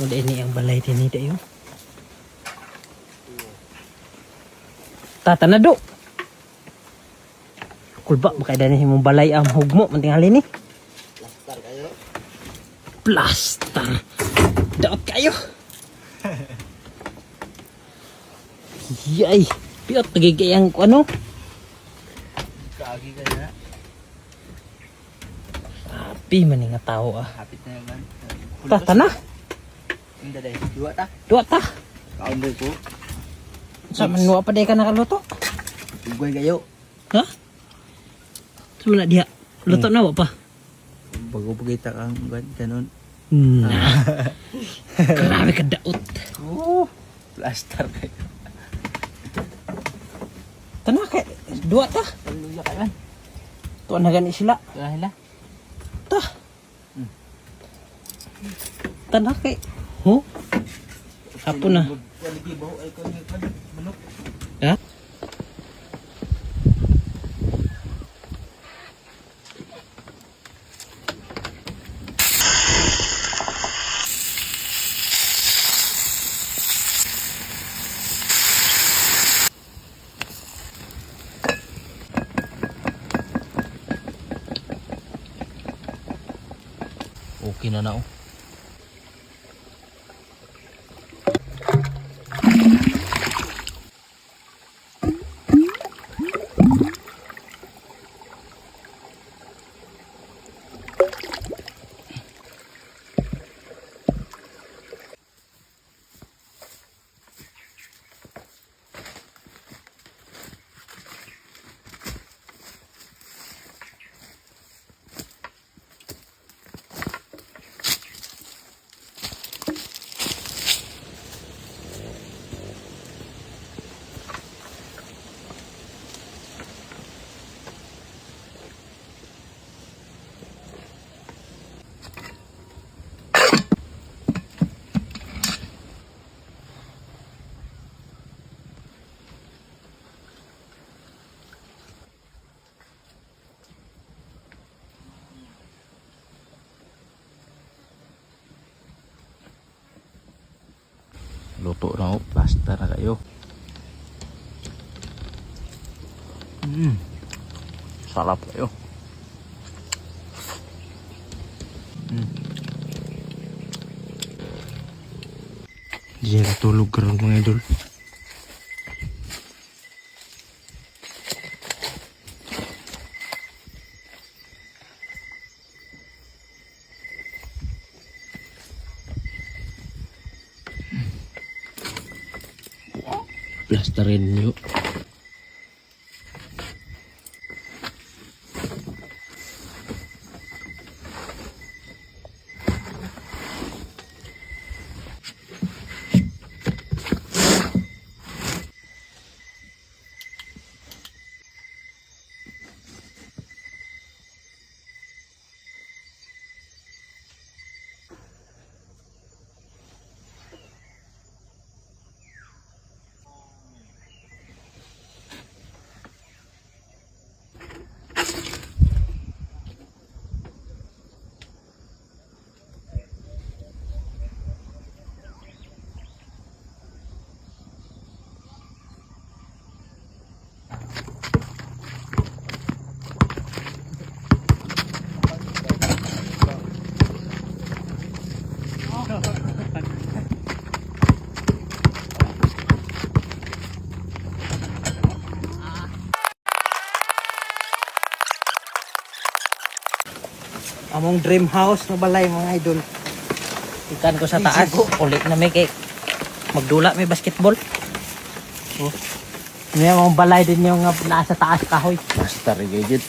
Mula ini ang balay din nito yun. Tatanado. Kulba, baka dahil mong balay ang hugmo. Mantingali ni. Plaster kayo. Plaster. Daot kayo. Yay. Piyot, nagigayang ko ano. Kaagi ka na. Happy man nga tao ah. Hapit na naman. Tatana. Hindi dahil. Dua ta. Dua ta. Kaundoy ko. Sa manuwa pa day ka nakaluto. Ugay kayo. Ha? Sumula diha. Luto na wa pa. Bago pagkita kang ganon. Grabe ka daot. Plaster kayo. Tanah kay dua ta. Paluya ka man. Tuan na gani sila. Dahil na. Ta. Tanah kay. Huh? Apo na. Lagi bau ay ko ni manok. Ha? Okay na na oh. Luto na oh, plaster na kayo. Sarap kayo. Diyan tulog karon mga idol. Plasterin yuk. Among dream house na balay mga idol. Ikan ko sa taas. Ulit na may kay magdula may basketball. Oh. May mga balay din yung nasa taas kahoy. Plaster gigit.